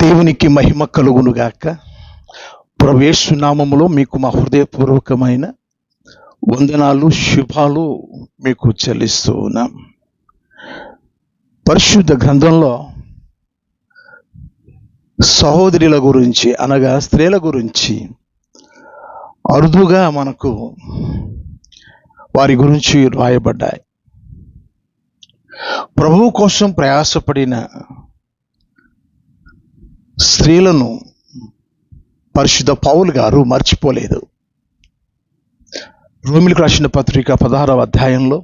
దేవునికి మహిమ కలుగునుగాక. ప్రభు యేసు నామములో మీకు మా హృదయపూర్వకమైన వందనాలు, శుభాలు మీకు చెల్లిస్తూ ఉన్నాం. పరిశుద్ధ గ్రంథంలో సహోదరుల గురించి అనగా స్త్రీల గురించి అరుదుగా మనకు వారి గురించి రాయబడ్డాయి. ప్రభువు కోసం ప్రయాసపడిన స్త్రీలను పరిశుద్ధ పౌలు గారు మర్చిపోలేదు. రోమిలకు రాసిన పత్రిక 16వ అధ్యాయంలో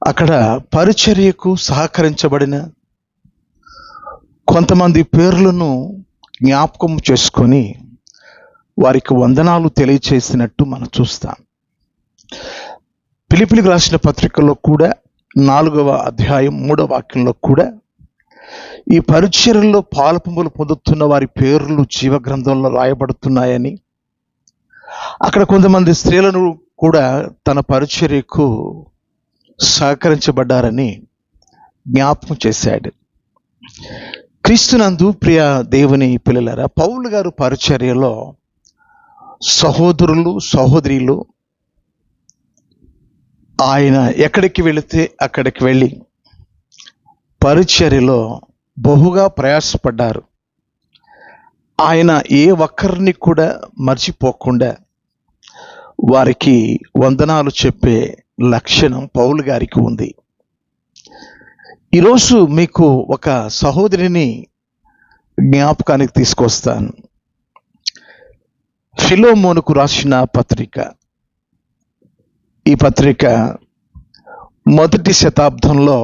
అక్కడ పరిచర్యకు సహకరించబడిన కొంతమంది పేర్లను జ్ఞాపకం చేసుకొని వారికి వందనాలు తెలియచేసినట్టు మనం చూస్తాం. ఫిలిప్పీయులకు రాసిన పత్రికలో కూడా 4వ అధ్యాయం 3వ వాక్యంలో కూడా ఈ పరిచర్యల్లో పాలుపంపులు పొందుతున్న వారి పేర్లు జీవ గ్రంథంలో రాయబడుతున్నాయని, అక్కడ కొంతమంది స్త్రీలను కూడా తన పరిచర్యకు సహకరించబడ్డారని జ్ఞాపకం చేశాడు. క్రీస్తునందు ప్రియ దేవుని పిల్లలారా, పౌలు గారు పరిచర్యలో సహోదరులు సహోదరీలు ఆయన ఎక్కడికి వెళితే అక్కడికి వెళ్ళి పరిచర్యలో బహుగా ప్రయాసపడ్డారు. ఆయన ఏ ఒక్కరిని కూడా మర్చిపోకుండా వారికి వందనాలు చెప్పే లక్షణం పౌలు గారికి ఉంది. ఈరోజు మీకు ఒక సహోదరిని జ్ఞాపకానికి తీసుకొస్తాను. ఫిలోమోనుకు రాసిన పత్రిక. ఈ పత్రిక మొదటి శతాబ్దంలో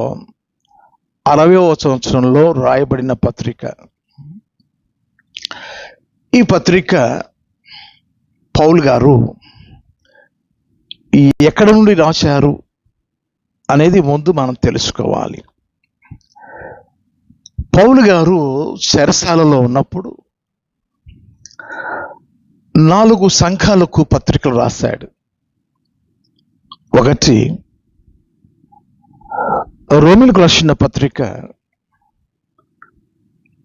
60వ సంవత్సరంలో రాయబడిన పత్రిక. ఈ పత్రిక పౌలు గారు ఎక్కడ నుండి రాశారు అనేది ముందు మనం తెలుసుకోవాలి. పౌలు గారు చెరసాలలో ఉన్నప్పుడు 4 సంఘాలకు పత్రికలు రాశాడు. ఒకటి రోమిలకు రాసిన పత్రిక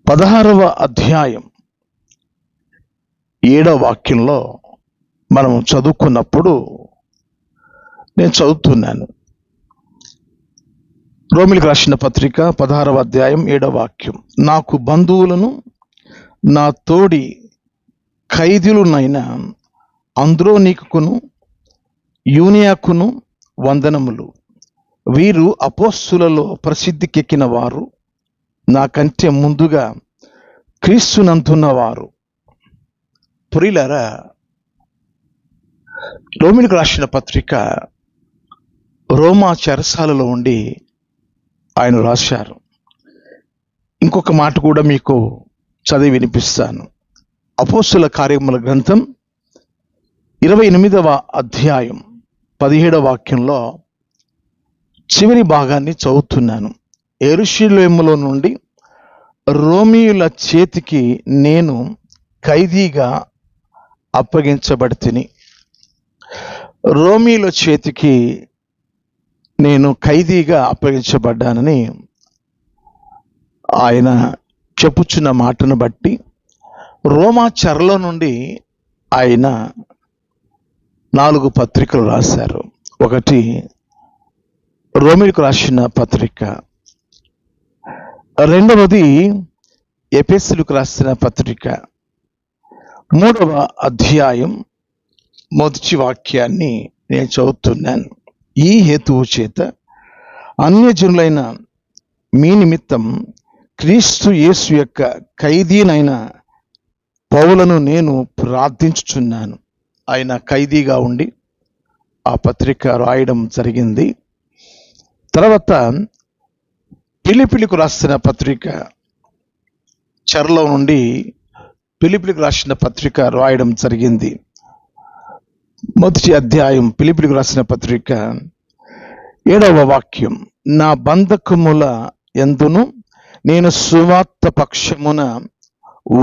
16వ అధ్యాయం 7వ వాక్యంలో మనం చదువుకున్నప్పుడు నేను చదువుతున్నాను. రోమిలకు రాసిన పత్రిక 16వ అధ్యాయం 7వ వాక్యం. నాకు బంధువులను నా తోడి ఖైదీలునైన అంద్రోనీకును యూనియాకును వందనములు. వీరు అపోస్తులలో ప్రసిద్ధికెక్కిన వారు, నాకంటే ముందుగా క్రీస్తునందున్న వారు. ప్రియులారా, రోమిలకు రాసిన పత్రిక రోమా చెరసాలలో ఉండి ఆయన రాశారు. ఇంకొక మాట కూడా మీకు చదివి వినిపిస్తాను. అపోస్తుల కార్యముల గ్రంథం 28వ అధ్యాయం 17వ వాక్యంలో చివరి భాగాన్ని చదువుతున్నాను. యెరూషలేములో నుండి రోమీయుల చేతికి నేను ఖైదీగా అప్పగించబడితిని. రోమీయుల చేతికి నేను ఖైదీగా అప్పగించబడ్డానని ఆయన చెప్పుచున్న మాటను బట్టి రోమా చెరలో నుండి ఆయన 4 పత్రికలు రాశారు. ఒకటి రోమిలకు రాసిన పత్రిక, రెండవది ఎఫెసీయులకు రాసిన పత్రిక 3వ అధ్యాయం 1వ వాక్యాన్ని నేను చదువుతున్నాను. ఈ హేతువు చేత అన్యజనులైన మీ నిమిత్తం క్రీస్తు యేసు యొక్క ఖైదీనైన పౌలను నేను ప్రార్థించుచున్నాను. ఆయన ఖైదీగా ఉండి ఆ పత్రిక రాయడం జరిగింది. తర్వాత ఫిలిప్పీయులకు రాసిన పత్రిక, చెరలో నుండి ఫిలిప్పీయులకు రాసిన పత్రిక రాయడం జరిగింది. మొదటి అధ్యాయం ఫిలిప్పీయులకు రాసిన పత్రిక 7వ వాక్యం. నా బంధకముల యందును నేను సువార్త పక్షమున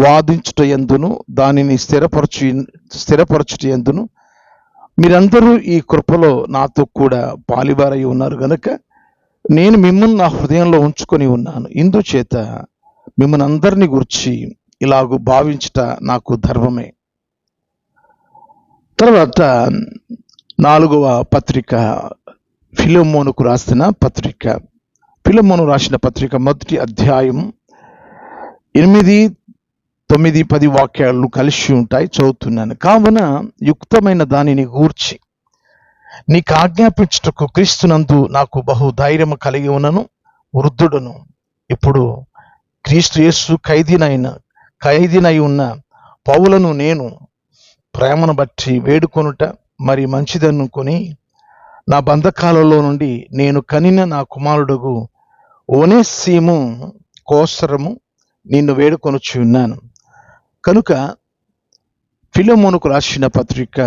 వాదించుట యందును దానిని స్థిరపరచుట యందును మీరందరూ ఈ కృపలో నాతో కూడా పాలివారై ఉన్నారు గనుక నేను మిమ్మల్ని నా హృదయంలో ఉంచుకొని ఉన్నాను. ఇందుచేత మిమ్మల్ని అందరినీ గురించి ఇలాగూ భావించుట నాకు ధర్మమే. తర్వాత 4వ పత్రిక ఫిలెమోనుకు రాసిన పత్రిక. ఫిలెమోను రాసిన పత్రిక 1వ అధ్యాయం 8, 9, 10 వాక్యాలు కలిసి ఉంటాయి, చదువుతున్నాను. కావున యుక్తమైన దానిని గూర్చి నీకు ఆజ్ఞాపించుటకు క్రీస్తునందు నాకు బహు ధైర్యము కలిగి ఉన్నను. వృద్ధుడును, ఇప్పుడు క్రీస్తు యేసు ఖైదీనై ఉన్న పౌలను నేను ప్రేమను బట్టి వేడుకొనుట మరి మంచిదనుకొని నా బంధకాలలో నుండి నేను కనిన నా కుమారుడుగు ఓనేసిము కోసరము నిన్ను వేడుకొనుచు ఉన్నాను. కనుక ఫిలెమోనుకు రాసిన పత్రిక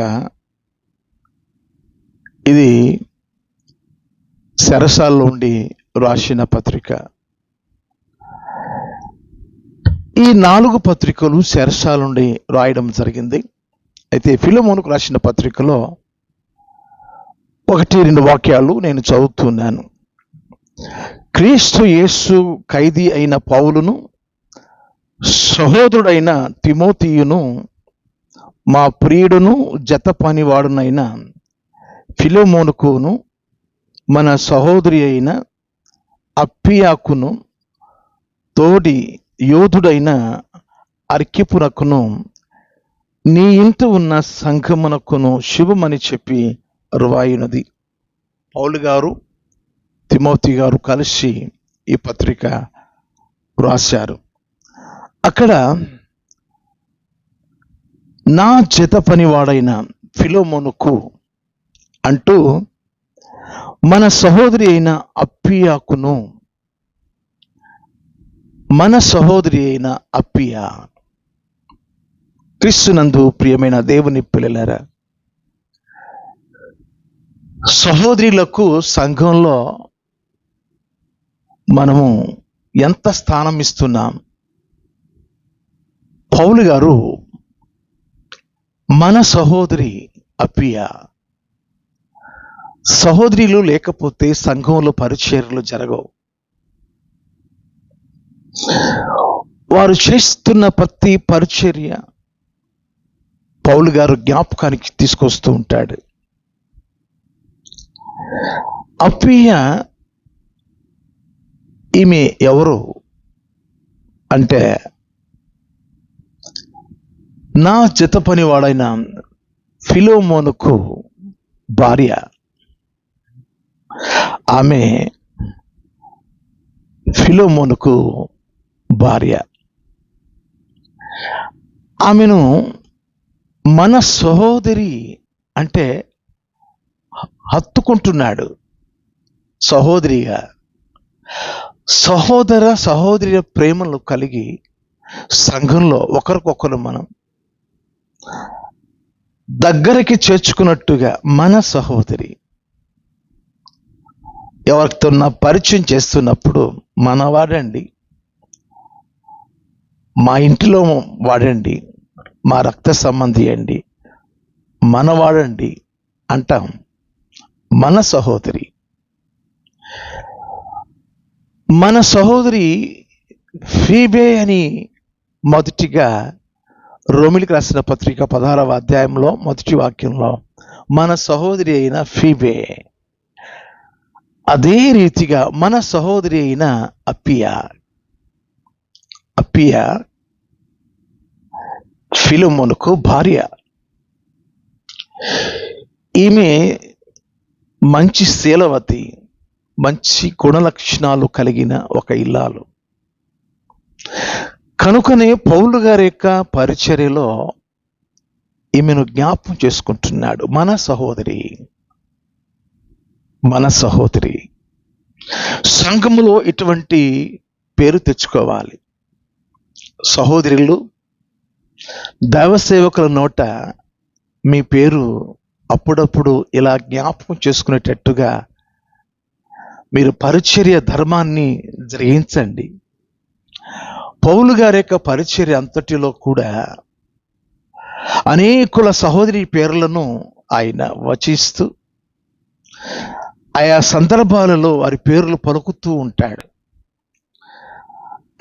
ఇది చెరసాలలో ఉండి రాసిన పత్రిక. ఈ 4 పత్రికలు చెరసాల నుండి రాయడం జరిగింది. అయితే ఫిలెమోనుకు రాసిన పత్రికలో 1-2 వాక్యాలు నేను చదువుతున్నాను. క్రీస్తు యేసు ఖైదీ అయిన పౌలును, సహోదరుడైన తిమోతియును, మా ప్రియుడును జత పనివాడునైన ఫిలెమోనుకును, మన సహోదరి అయిన అప్పియాకును, తోడి యోధుడైన అర్కిపునకును, నీ ఇంట ఉన్న సంఘమునకును శుభమని చెప్పి రాయునది. పౌలు గారు, తిమోతి గారు కలిసి ఈ పత్రిక రాశారు. అక్కడ నా జత పనివాడైన ఫిలెమోనుకు అంటూ మన సహోదరి అయిన అప్పియాకును, మన సహోదరి అయిన అప్పియా. క్రీస్తునందు ప్రియమైన దేవుని పిల్లలారా, సహోదరులకు సంఘంలో మనము ఎంత స్థానం ఇస్తున్నాం? పౌలు గారు మన సహోదరి అప్పియా. సహోదరులు లేకపోతే సంఘంలో పరిచర్యలు జరగవు. వారు చేస్తున్న ప్రతి పరిచర్య పౌలు గారు జ్ఞాపకానికి తీసుకొస్తూ ఉంటాడు. అప్పియా ఈమె ఎవరు అంటే నా జత పనివాడైన ఫిలెమోనుకు భార్య. ఆమె ఫిలెమోనుకు భార్య. ఆమెను మన సహోదరి అంటే హత్తుకుంటున్నాడు సహోదరిగా. సహోదరి ప్రేమలు కలిగి సంఘంలో ఒకరికొకరు మనం దగ్గరికి చేర్చుకున్నట్టుగా మన సహోదరి ఎవరితో పరిచయం చేస్తున్నప్పుడు మన వాడండి, మా ఇంటిలో వాడండి, మా రక్త సంబంధి అండి, మన వాడండి అంటాం. మన సహోదరి ఫీబే అని మొదటిగా రోమిలికి రాసిన పత్రిక 16వ అధ్యాయంలో 1వ వాక్యంలో మన సహోదరి అయిన ఫీబే. అదే రీతిగా మన సహోదరి అయిన అప్పియా ఫిలెమోనుకు భార్య. ఈమె మంచి శీలవతి, మంచి గుణలక్షణాలు కలిగిన ఒక ఇల్లాలు. కనుకనే పౌలు గారి యొక్క పరిచర్యలో ఈమెను జ్ఞాపకం చేసుకుంటున్నాడు. మన సహోదరి సంఘములో ఇటువంటి పేరు తెచ్చుకోవాలి. సహోదరులు, దైవ సేవకుల నోట మీ పేరు అప్పుడప్పుడు ఇలా జ్ఞాపకం చేసుకునేటట్టుగా మీరు పరిచర్య ధర్మాన్ని జరిగించండి. పౌలు గారి యొక్క పరిచర్య అంతటిలో కూడా అనేకుల సహోదరి పేర్లను ఆయన వచిస్తూ ఆయా సందర్భాలలో వారి పేర్లు పలుకుతూ ఉంటాడు.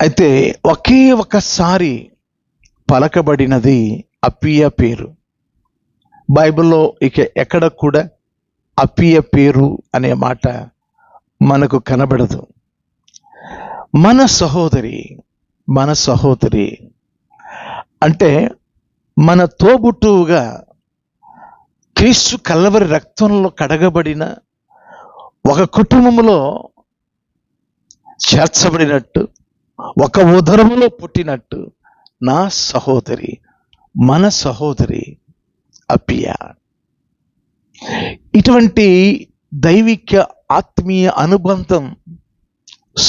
అయితే ఒకే ఒకసారి పలకబడినది అప్పీయ పేరు. బైబిల్లో ఇక ఎక్కడ కూడా అప్పీయ పేరు అనే మాట మనకు కనబడదు. మన సహోదరి అంటే మన తోబుట్టువుగా క్రీస్తు కల్వరి రక్తంలో కడగబడిన ఒక కుటుంబంలో చేర్చబడినట్టు, ఒక ఉదరములో పుట్టినట్టు మన సహోదరి అప్పియ. ఇటువంటి దైవిక ఆత్మీయ అనుబంధం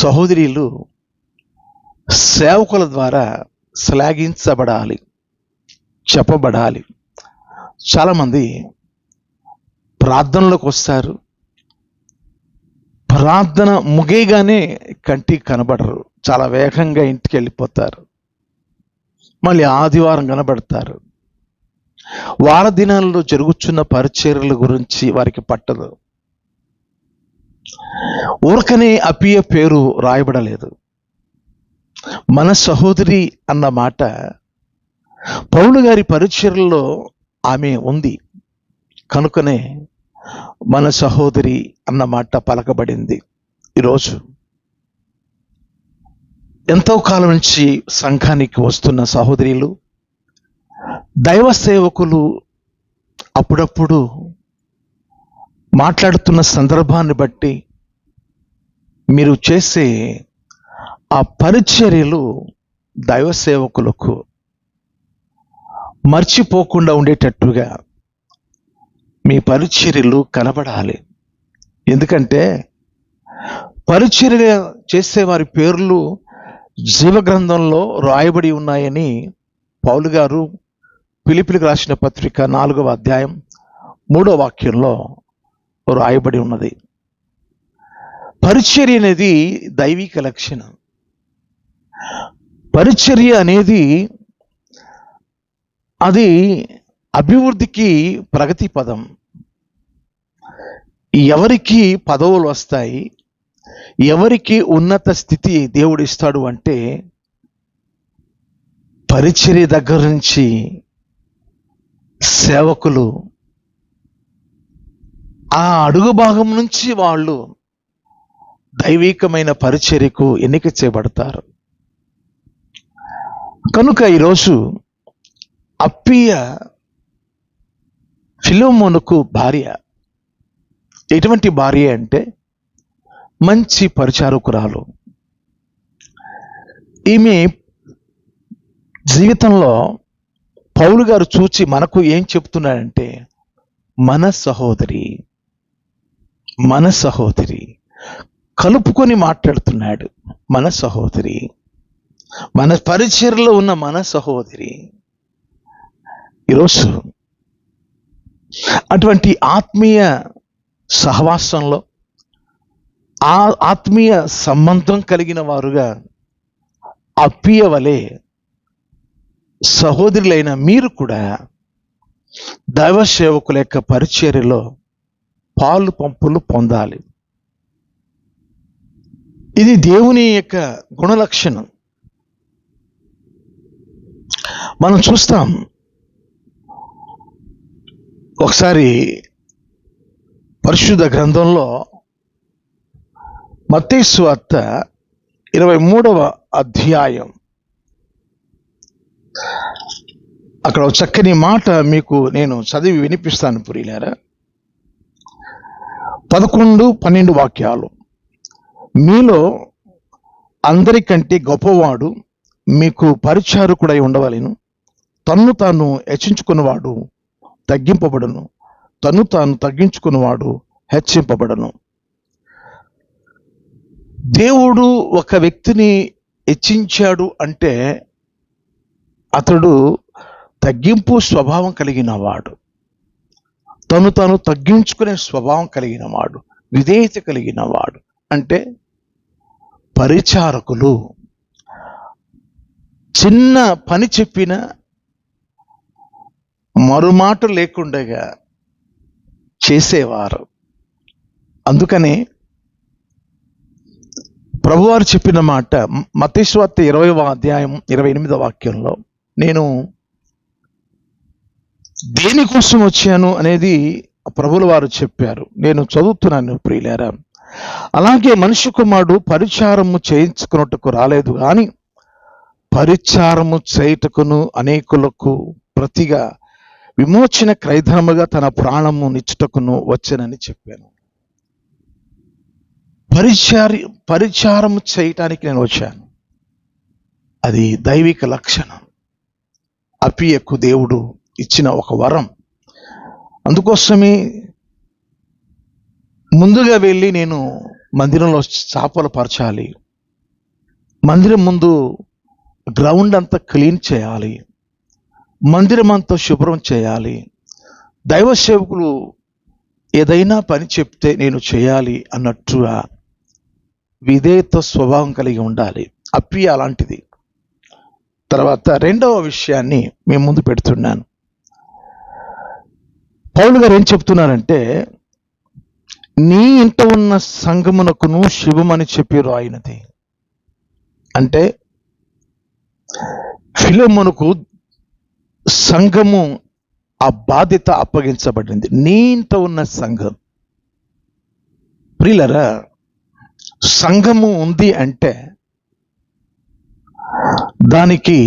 సహోదరులు సేవకుల ద్వారా శ్లాఘించబడాలి, చెప్పబడాలి. చాలామంది ప్రార్థనలోకి వస్తారు, ప్రార్థన ముగియగానే కంటికి కనబడరు, చాలా వేగంగా ఇంటికి వెళ్ళిపోతారు. మళ్ళీ ఆదివారం కనబడతారు. వార దినాల్లో జరుగుతున్న పరిచర్యల గురించి వారికి పట్టదు. ఊరకనే అప్పీయ పేరు రాయబడలేదు. మన సహోదరి అన్న మాట పౌలు గారి పరిచర్యల్లో ఆమె ఉంది కనుకనే మన సహోదరి అన్న మాట పలకబడింది. ఈరోజు ఎంతో కాలం నుంచి సంఘానికి వస్తున్న సహోదరులు, దైవ సేవకులు అప్పుడప్పుడు మాట్లాడుతున్న సందర్భాన్ని బట్టి మీరు చేసే ఆ పరిచర్యలు దైవ సేవకులకు మర్చిపోకుండా ఉండేటట్టుగా మీ పరిచర్యలు కనబడాలి. ఎందుకంటే పరిచర్య చేసేవారి పేర్లు జీవగ్రంథంలో రాయబడి ఉన్నాయని పౌలు గారు ఫిలిప్పీయులకు రాసిన పత్రిక 4వ అధ్యాయం 3వ వాక్యంలో రాయబడి ఉన్నది. పరిచర్య అనేది దైవిక లక్షణం. పరిచర్య అనేది అది అభివృద్ధికి ప్రగతి పదం. ఎవరికి పదవులు వస్తాయి, ఎవరికి ఉన్నత స్థితి దేవుడు ఇస్తాడు అంటే పరిచర్య దగ్గర నుంచి సేవకులు ఆ అడుగు భాగం నుంచి వాళ్ళు దైవికమైన పరిచర్యకు ఎన్నిక చేయబడతారు. కనుక ఈరోజు అప్పీయ ఫిలోమోనుకు భార్య. ఎటువంటి భార్య అంటే మంచి పరిచారకురాలు. ఈమె జీవితంలో పౌలు గారు చూచి మనకు ఏం చెప్తున్నాడంటే మన సహోదరి కలుపుకొని మాట్లాడుతున్నాడు. మన సహోదరి, మన పరిచర్యలో ఉన్న మన సహోదరి. ఈరోజు అటువంటి ఆత్మీయ సహవాసంలో ఆ ఆత్మీయ సంబంధం కలిగిన వారుగా అప్పీయ వలె సహోదరులైన మీరు కూడా దైవ సేవకుల యొక్క పరిచర్యలో పాలు పంపులు పొందాలి. ఇది దేవుని యొక్క గుణలక్షణం. మనం చూస్తాం, ఒకసారి పరిశుద్ధ గ్రంథంలో మత్తయి సువార్త 23వ అధ్యాయం, అక్కడ ఒక చక్కని మాట మీకు నేను చదివి వినిపిస్తాను ప్రియులారా. 11-12 వాక్యాలు. మీలో అందరికంటే గొప్పవాడు మీకు పరిచారకుడై ఉండవలెను. తన్ను తాను హెచ్చించుకున్నవాడు తగ్గింపబడను, తన్ను తాను తగ్గించుకున్నవాడు హెచ్చింపబడను. దేవుడు ఒక వ్యక్తిని హెచ్చించాడు అంటే అతడు తగ్గింపు స్వభావం కలిగిన వాడు, తను తాను తగ్గించుకునే స్వభావం కలిగిన వాడు, విధేయత కలిగిన వాడు. అంటే పరిచారకులు చిన్న పని చెప్పిన మరుమాట లేకుండా చేసేవారు. అందుకనే ప్రభువారు చెప్పిన మాట మత్తయి సువార్త 20వ అధ్యాయం 28వ వాక్యంలో, నేను దేనికోసం వచ్చాను అనేది ప్రభువుల వారు చెప్పారు. నేను చదువుతున్నాను ప్రియులారా. అలాగే మనిషి కుమారుడు పరిచారము చేయించుకున్నట్టుకు రాలేదు కానీ పరిచారము చేయుటకును అనేకులకు ప్రతిగా విమోచన క్రైధనముగా తన ప్రాణము నిచ్చుటకును వచ్చానని చెప్పాను. పరిచారము చేయటానికి నేను వచ్చాను. అది దైవిక లక్షణం. అప్పియకు దేవుడు ఇచ్చిన ఒక వరం. అందుకోసమే ముందుగా వెళ్ళి నేను మందిరంలో చాపలు పరచాలి, మందిరం ముందు గ్రౌండ్ అంతా క్లీన్ చేయాలి, మందిరం అంతా శుభ్రం చేయాలి, దైవ సేవకులు ఏదైనా పని చెప్తే నేను చేయాలి అన్నట్టుగా విధేయత స్వభావం కలిగి ఉండాలి. అప్పి అలాంటిది. తర్వాత రెండవ విషయాన్ని మేము ముందు పెడుతున్నాను. పౌలు గారు ఏం చెప్తున్నారంటే, నీ ఇంట ఉన్న సంఘమునకును శుభమని చెప్పి రాయినది. అంటే ఫిలెమోనుకు సంఘము ఆ బాధ్యత అప్పగించబడింది. నీ ఇంట ఉన్న సంఘం. ప్రియులారా, సంఘము ఉంది అంటే దానికి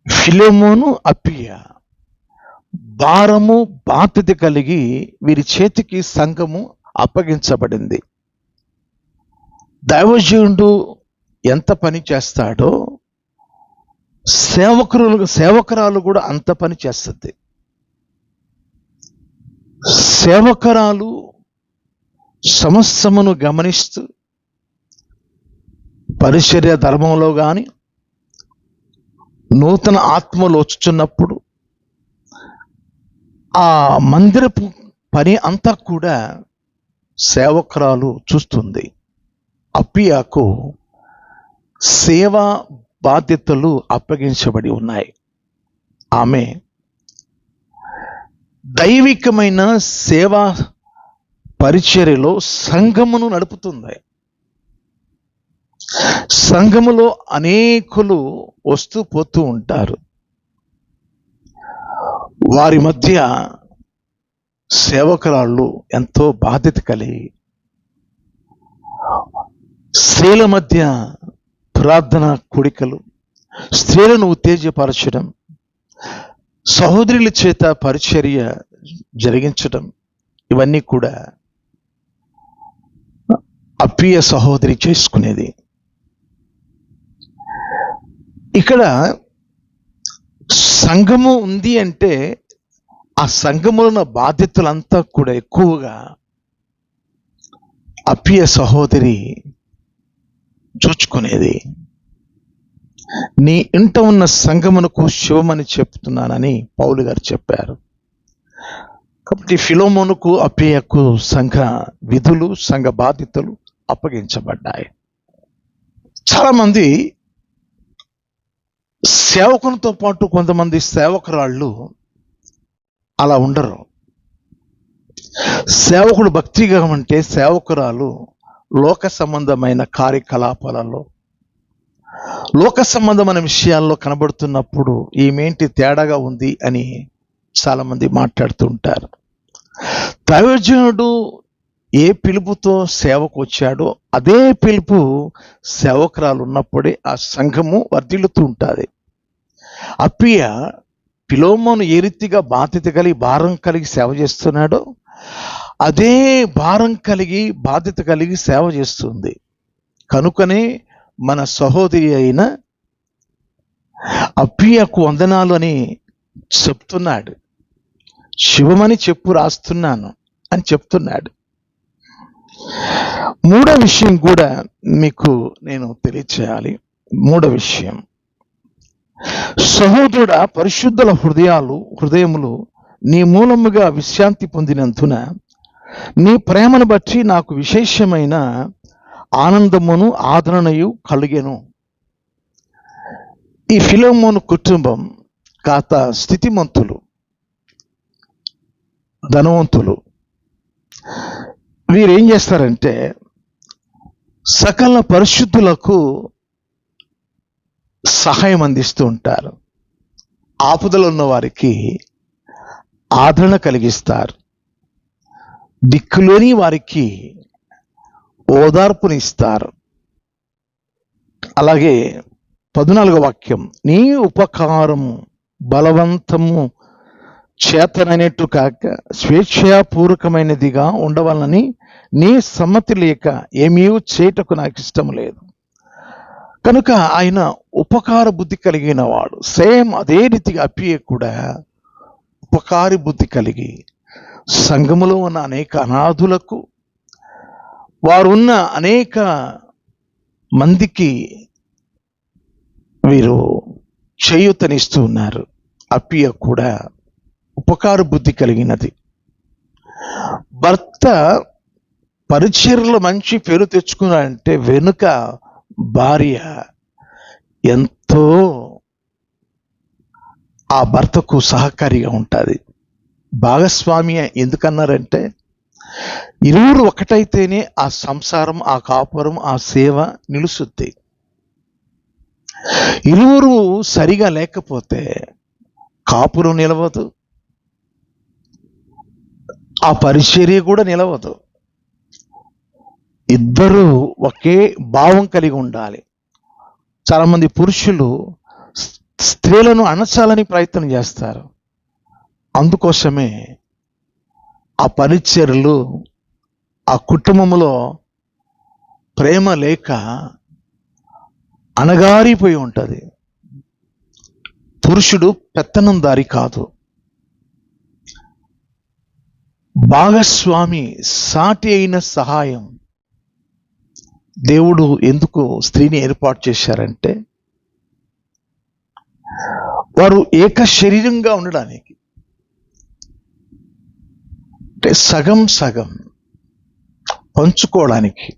ఫిలెమోను, అప్పియ భారము బాధ్యత కలిగి వీరి చేతికి సంఘము అప్పగించబడింది. దైవజనుడు ఎంత పని చేస్తాడో సేవకురాలు కూడా అంత పని చేస్తుంది. సేవకురాలు సమస్తమును గమనిస్తూ పరిచర్య ధర్మంలో కానీ నూతన ఆత్మలు వచ్చుచున్నప్పుడు ఆ మందిరపు పని అంతా కూడా సేవకురాలు చూస్తుంది. అప్పియాకు సేవా బాధ్యతలు అప్పగించబడి ఉన్నాయి. ఆమె దైవికమైన సేవా పరిచర్యలో సంఘమును నడుపుతుంది. సంఘములో అనేకులు వస్తూ పోతూ ఉంటారు. వారి మధ్య సేవకురాళ్ళు ఎంతో బాధ్యత కలిగి స్త్రీల మధ్య ప్రార్థన కూడికలు, స్త్రీలను ఉత్తేజపరచడం, సహోదరుల చేత పరిచర్య జరిగించడం, ఇవన్నీ కూడా అప్పియ సహోదరి చేసుకునేది. ఇక్కడ సంఘము ఉంది అంటే ఆ సంఘములో ఉన్న బాధ్యతలంతా కూడా ఎక్కువగా అప్పియ సహోదరి చూచుకునేది. నీ ఇంట ఉన్న సంఘమునకు శుభమని చెప్తున్నానని పౌలు గారు చెప్పారు. కాబట్టి ఫిలెమోనుకు, అప్పియకు సంఘ విధులు, సంఘ బాధ్యతలు అప్పగించబడ్డాయి. చాలామంది సేవకునితో పాటు కొంతమంది సేవకురాళ్ళు అలా ఉండరు. సేవకుడు భక్తిగా ఉంటే సేవకురాలు లోక సంబంధమైన కార్యకలాపాలలో, లోక సంబంధమైన విషయాల్లో కనబడుతున్నప్పుడు ఈమెంటి తేడాగా ఉంది అని చాలామంది మాట్లాడుతూ ఉంటారు. దైవజనుడు ఏ పిలుపుతో సేవకు వచ్చాడో అదే పిలుపు సేవకురాలు ఉన్నప్పుడే ఆ సంఘము వర్ధిల్లుతూ ఉంటుంది. అప్పియ ఫిలెమోను ఏ రీతిగా బాధ్యత కలిగి భారం కలిగి సేవ చేస్తున్నాడో అదే భారం కలిగి బాధ్యత కలిగి సేవ చేస్తుంది. కనుకనే మన సహోదరి అయిన అప్పియకు వందనాలు అని చెప్తున్నాడు. శుభమని చెప్పు రాస్తున్నాను అని చెప్తున్నాడు. మూడో విషయం కూడా మీకు నేను తెలియచేయాలి. మూడో విషయం, సహోదరుడ, పరిశుద్ధుల హృదయములు నీ మూలముగా విశ్రాంతి పొందినందున నీ ప్రేమను బట్టి నాకు విశేషమైన ఆనందమును ఆదరణయు కలిగెను. ఈ ఫిలెమోను కుటుంబం కాత స్థితిమంతులు, ధనవంతులు. వీరేం చేస్తారంటే సకల పరిశుద్ధులకు సహాయం అందిస్తూ ఉంటారు. ఆపదలో ఉన్న వారికి ఆదరణ కలిగిస్తారు. దిక్కులేని వారికి ఓదార్పునిస్తారు. అలాగే 14వ వాక్యం, నీ ఉపకారము బలవంతము చేతనైనట్టు కాక స్వేచ్ఛాపూర్వకమైనదిగా ఉండవాలని నీ సమ్మతి లేక ఏమీ చేయటకు నాకు ఇష్టం లేదు. కనుక ఆయన ఉపకార బుద్ధి కలిగిన వాడు. సేమ్ అదే రీతిగా అప్పియ కూడా ఉపకారి బుద్ధి కలిగి సంఘములో ఉన్న అనేక అనాథులకు, వారున్న అనేక మందికి వీరు చేయూతనిస్తూ ఉన్నారు. అప్పియ కూడా ఉపకార బుద్ధి కలిగినది. భర్త పరిచర్యలో మంచి పేరు తెచ్చుకున్నాడంటే వెనుక భార్య ఎంతో ఆ భర్తకు సహకారిగా ఉంటుంది. భాగస్వామి ఎందుకన్నారంటే ఇరువురు ఒకటైతేనే ఆ సంసారం, ఆ కాపురం, ఆ సేవ నిలుస్తుంది. ఇరువురు సరిగా లేకపోతే కాపురం నిలవదు, ఆ పరిచర్య కూడా నిలవదు. ఇద్దరు ఒకే భావం కలిగి ఉండాలి. చాలామంది పురుషులు స్త్రీలను అణచాలని ప్రయత్నం చేస్తారు. అందుకోసమే ఆ పరిచర్యలు, ఆ కుటుంబంలో ప్రేమ లేక అణగారిపోయి ఉంటుంది. పురుషుడు పెత్తనందారి కాదు. భాగస్వామి, సాటి అయిన సహాయం. దేవుడు ఎందుకు స్త్రీని ఏర్పాటు చేశారంటే వారు ఏక శరీరంగా ఉండడానికి. అంటే సగం సగం పంచుకోవడానికి,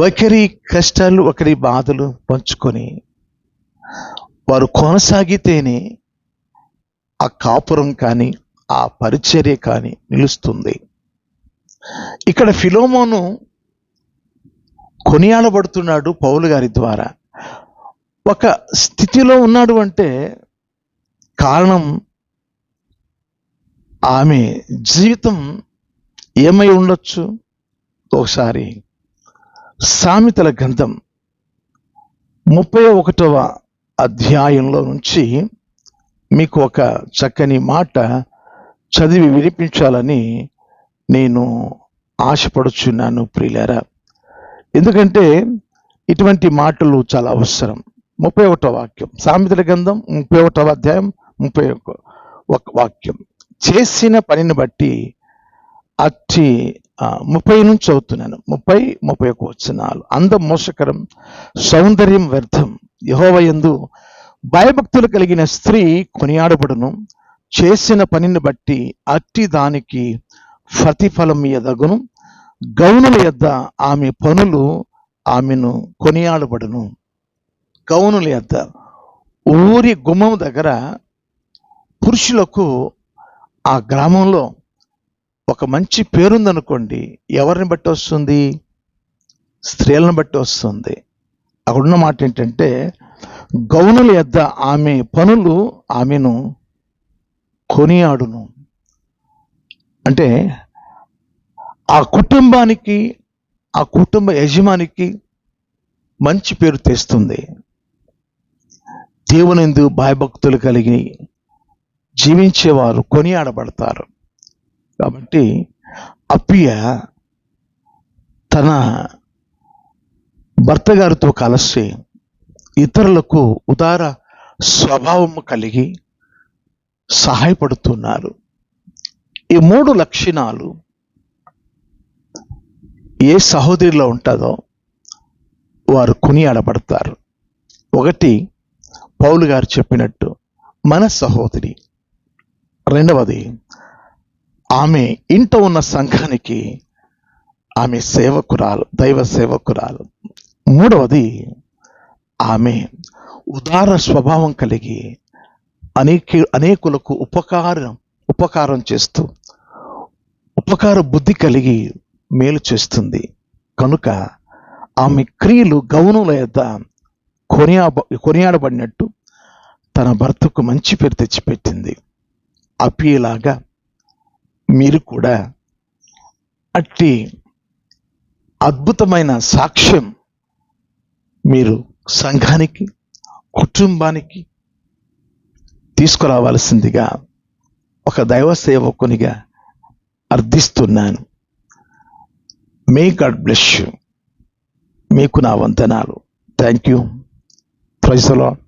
ఒకరి కష్టాలు ఒకరి బాధలు పంచుకొని వారు కొనసాగితేనే ఆ కాపురం కానీ ఆ పరిచర్య కానీ నిలుస్తుంది. ఇక్కడ ఫిలోమోను కొనియాడబడుతున్నాడు పౌలు గారి ద్వారా. ఒక స్థితిలో ఉన్నాడు అంటే కారణం ఆమె జీవితం ఏమై ఉండొచ్చు. ఒకసారి సామెతల గ్రంథం 31వ అధ్యాయంలో నుంచి మీకు ఒక చక్కని మాట చదివి వినిపించాలని నేను ఆశపడుచున్నాను ప్రియులారా. ఎందుకంటే ఇటువంటి మాటలు చాలా అవసరం. 31వ వాక్యం, సామెతల గ్రంథం 31వ అధ్యాయం 31వ వాక్యం. చేసిన పనిని బట్టి అట్టి 30 నుంచి చదువుతున్నాను. 30-31 వచనాలు. అందం మోసకరం, సౌందర్యం వ్యర్థం. యెహోవా యందు భయభక్తులు కలిగిన స్త్రీ కొనియాడబడును. చేసిన పనిని బట్టి అట్టి దానికి ప్రతిఫలం ఎదగును. గౌనుల యొద్ద ఆమె పనులు ఆమెను కొనియాడబడును. గౌనుల యొద్ద, ఊరి గుమ్మం దగ్గర పురుషులకు ఆ గ్రామంలో ఒక మంచి పేరుందనుకోండి, ఎవరిని బట్టి వస్తుంది? స్త్రీలను బట్టి వస్తుంది. అక్కడున్న మాట ఏంటంటే గౌనుల యొద్ద ఆమె పనులు ఆమెను కొనియాడును. అంటే ఆ కుటుంబానికి, ఆ కుటుంబ యజమానికి మంచి పేరు తెస్తుంది. దేవునియందు భయభక్తులు కలిగి జీవించేవారు కొనియాడబడతారు. కాబట్టి అప్పియ తన భర్త గారితో కలిసి ఇతరులకు ఉదార స్వభావము కలిగి సహాయపడుతున్నారు. ఈ 3 లక్షణాలు ఏ సహోదరిలో ఉంటుందో వారు కొనియాడబడతారు. ఒకటి, పౌలు గారు చెప్పినట్టు మన సహోదరి. రెండవది, ఆమె ఇంట ఉన్న సంఘానికి ఆమె సేవకురాలు, దైవ సేవకురాలు. మూడవది, ఆమె ఉదార స్వభావం కలిగి అనేకులకు ఉపకారం చేస్తూ ఉపకార బుద్ధి కలిగి మేలు చేస్తుంది. కనుక ఆమె క్రియలు గౌనుల యొద్ద కొనియాడబడినట్టు తన భర్తకు మంచి పేరు తెచ్చిపెట్టింది. అప్పియలాగా మీరు కూడా అట్టి అద్భుతమైన సాక్ష్యం మీరు సంఘానికి, కుటుంబానికి తీసుకురావాల్సిందిగా ఒక దైవ సేవకునిగా అర్థిస్తున్నాను. May God bless you. మీకు నా వందనాలు. Thank you. Praise the lord.